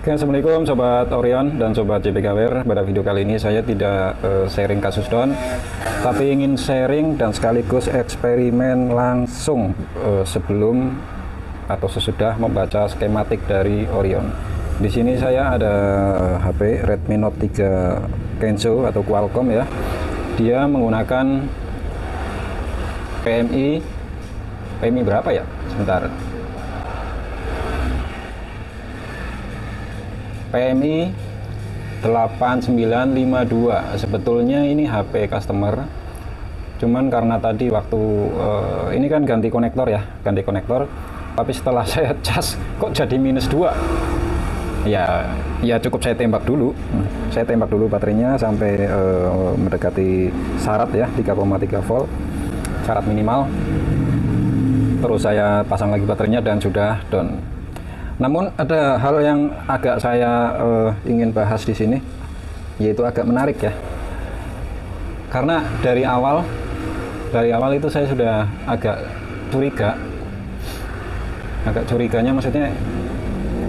Oke, Assalamualaikum Sobat Orion dan Sobat JPKWR. Pada video kali ini saya tidak sharing kasus down, tapi ingin sharing dan sekaligus eksperimen langsung sebelum atau sesudah membaca skematik dari Orion. Di sini saya ada HP Redmi Note 3 Kenzo atau Qualcomm ya. Dia menggunakan PMI berapa ya? Sebentar. PMI 8952. Sebetulnya ini HP customer, cuman karena tadi waktu ini kan ganti konektor, tapi setelah saya cas kok jadi -2. Ya cukup saya tembak dulu baterainya sampai mendekati syarat ya, 3,3 volt syarat minimal. Terus saya pasang lagi baterainya dan sudah down. Namun ada hal yang agak saya ingin bahas di sini, yaitu agak menarik ya. Karena dari awal itu saya sudah agak curiganya, maksudnya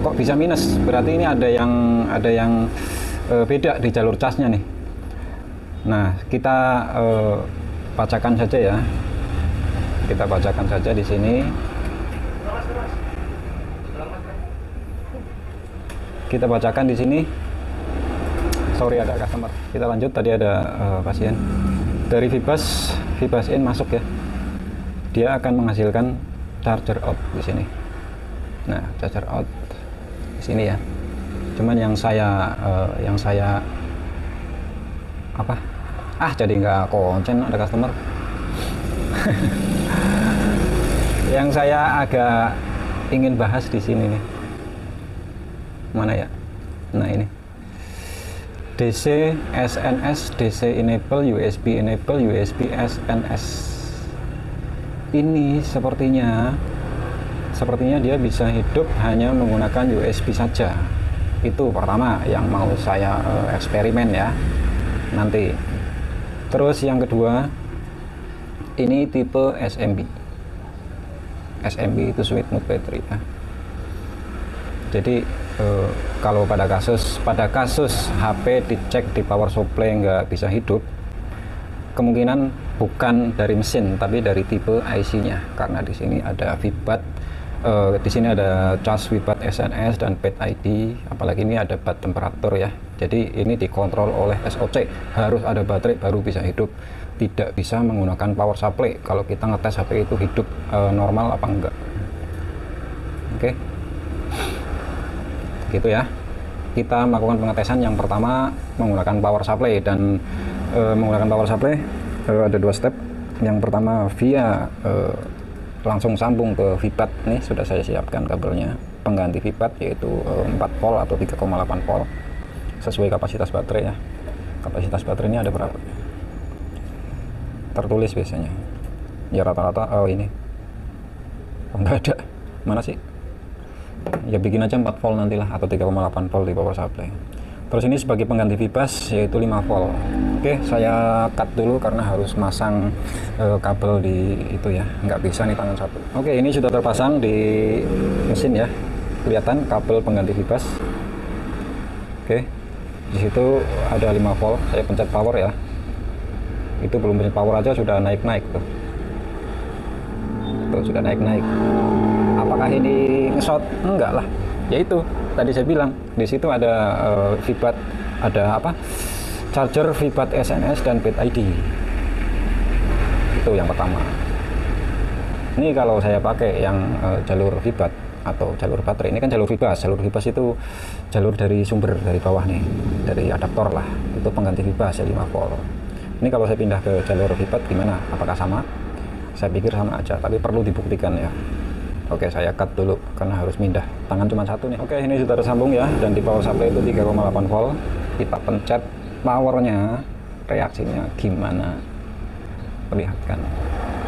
kok bisa minus? Berarti ini ada yang beda di jalur casnya nih. Nah, kita bacakan saja ya. Kita bacakan saja di sini. Kita bacakan di sini. Sorry, ada customer. Kita lanjut. Tadi ada pasien dari Vibas in masuk ya. Dia akan menghasilkan charger out di sini. Nah, charger out di sini ya. Cuman yang saya apa? Jadi nggak konsen, ada customer. Yang saya agak ingin bahas di sini nih. Mana ya? Nah, ini DC SNS, DC enable, USB enable, USB SNS. Ini sepertinya dia bisa hidup hanya menggunakan USB saja. Itu pertama yang mau saya eksperimen ya nanti. Terus yang kedua, ini tipe SMB. SMB itu sweet mode battery ya. Jadi kalau pada kasus HP dicek di power supply nggak bisa hidup, kemungkinan bukan dari mesin tapi dari tipe IC-nya, karena di sini ada VBAT, di sini ada cas VBAT SNS dan PET ID, apalagi ini ada bat temperatur ya. Jadi ini dikontrol oleh SOC, harus ada baterai baru bisa hidup, tidak bisa menggunakan power supply kalau kita ngetes HP itu hidup normal apa enggak. Oke. Gitu ya, kita melakukan pengetesan. Yang pertama menggunakan power supply, dan menggunakan power supply ada dua step. Yang pertama via langsung sambung ke VBAT. Nih sudah saya siapkan kabelnya pengganti VBAT, yaitu 4 volt atau 3,8 volt sesuai kapasitas baterai ya. Kapasitas baterainya ada berapa? Tertulis biasanya ya, rata-rata ini enggak ada. Mana sih? Ya bikin aja 4 volt nantilah, atau 3,8 volt di power supply. Terus ini sebagai pengganti Vibas yaitu 5 volt. Oke, saya cut dulu karena harus masang kabel di itu ya, nggak bisa nih tangan satu. Oke, ini sudah terpasang di mesin ya, kelihatan kabel pengganti Vibas. Oke, di situ ada 5 volt. Saya pencet power ya, itu belum pencet power aja sudah naik tuh, sudah naik. Apakah ini nge-short? Enggak lah. Yaitu tadi saya bilang di situ ada VBAT, ada apa? Charger VBAT SNS dan PET ID. Itu yang pertama. Ini kalau saya pakai yang jalur VBAT atau jalur baterai, ini kan jalur Vibas. Jalur Vibas itu jalur dari sumber, dari bawah nih, dari adaptor lah. Itu pengganti Vibas ya, 5 volt. Ini kalau saya pindah ke jalur VBAT gimana? Apakah sama? Saya pikir sama aja, tapi perlu dibuktikan ya. Oke, saya cut dulu karena harus pindah, tangan cuma satu nih. Oke, ini sudah tersambung ya, dan di power supply itu 3,8 volt. Kita pencet powernya, reaksinya gimana? Perlihatkan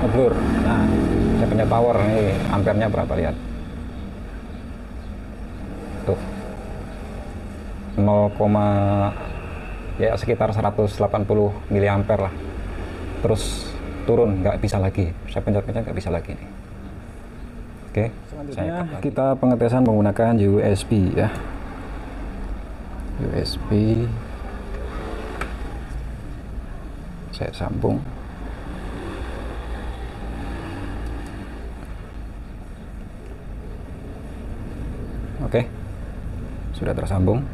ngeblur. Nah, saya pencet power nih, ampernya berapa, lihat tuh, 0, ya sekitar 180 miliampere lah. Terus turun, nggak bisa lagi. Saya pencet-pencet nggak bisa lagi nih. Oke, selanjutnya kita pengetesan menggunakan USB ya. USB saya sambung. Oke, sudah tersambung.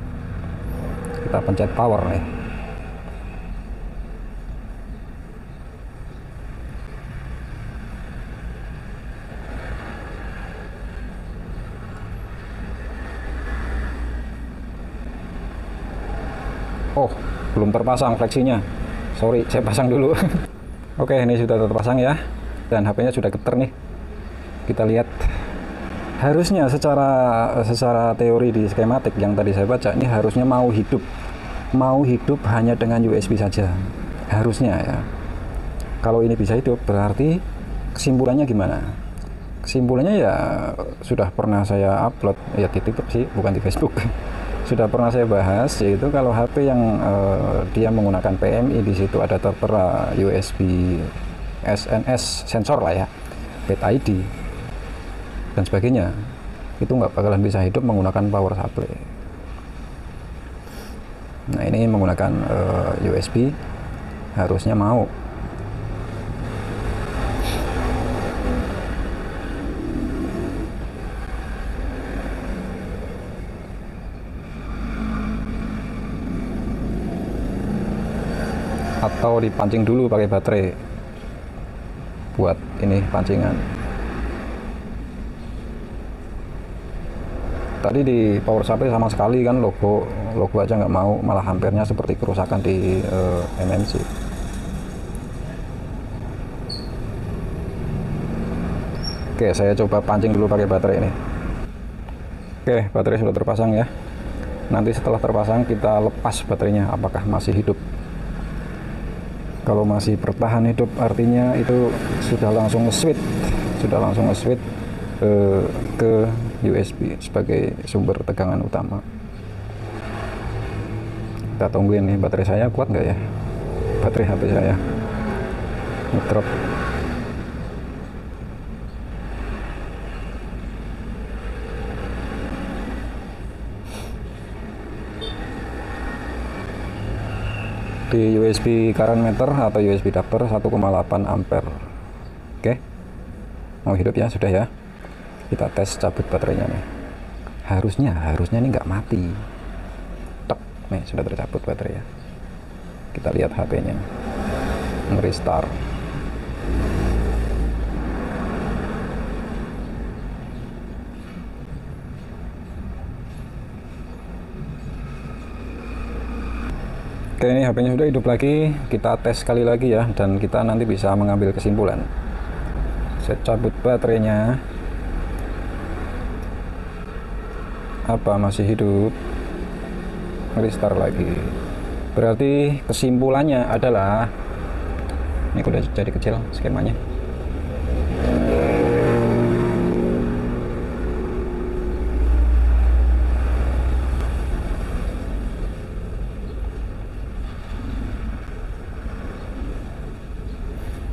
Kita pencet power ya. Oh, belum terpasang fleksinya. Sorry, saya pasang dulu. Oke, ini sudah terpasang ya. Dan HP-nya sudah getar nih. Kita lihat. Harusnya secara teori di skematik yang tadi saya baca, ini harusnya mau hidup hanya dengan USB saja. Harusnya ya. Kalau ini bisa hidup, berarti kesimpulannya gimana? Kesimpulannya ya sudah pernah saya upload ya di TikTok sih, bukan di Facebook. Sudah pernah saya bahas, yaitu kalau HP yang dia menggunakan PMI, di situ ada tertera USB SNS sensor lah ya, Pet ID dan sebagainya, itu nggak bakalan bisa hidup menggunakan power supply. Nah, ini menggunakan USB harusnya mau. Atau dipancing dulu pakai baterai buat ini pancingan. Tadi di power supply sama sekali kan logo aja nggak mau, malah hampirnya seperti kerusakan di MMC. Oke, saya coba pancing dulu pakai baterai ini. Oke, baterai sudah terpasang ya. Nanti setelah terpasang kita lepas baterainya, apakah masih hidup. Kalau masih bertahan hidup, artinya itu sudah langsung nge-switch ke USB sebagai sumber tegangan utama. Kita tungguin nih, baterai saya kuat nggak ya? Baterai HP saya ngedrop. Di USB current meter atau USB adapter 1,8 ampere. Oke, mau hidup ya, sudah ya. Kita tes cabut baterainya nih. Harusnya ini nggak mati. Tek, nih sudah tercabut baterai ya. Kita lihat HP-nya, nge-restart. Oke, ini HP-nya sudah hidup lagi. Kita tes sekali lagi ya, dan kita nanti bisa mengambil kesimpulan. Saya cabut baterainya. Apa masih hidup? Restart lagi. Berarti kesimpulannya adalah ini udah jadi kecil skemanya.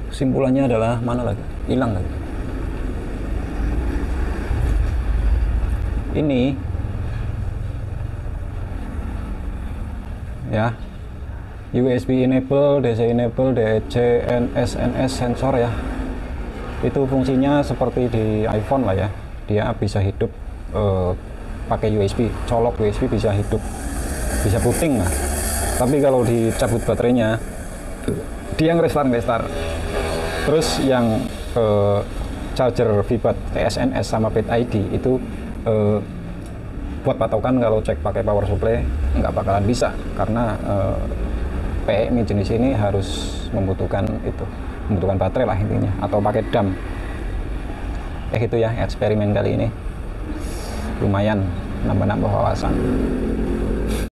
Kesimpulannya adalah mana lagi? Hilang lagi. Ini ya, USB enable, DC enable, DC SNS sensor ya. Itu fungsinya seperti di iPhone lah ya. Dia bisa hidup pakai USB, colok USB bisa hidup, bisa booting lah. Tapi kalau dicabut baterainya, dia nge-restart. Terus yang charger VBAT TSNS sama Pet ID itu buat patokan kalau cek pakai power supply nggak bakalan bisa, karena PMI jenis ini harus membutuhkan baterai lah intinya, atau pakai dam. Gitu ya eksperimen kali ini, lumayan nambah-nambah wawasan.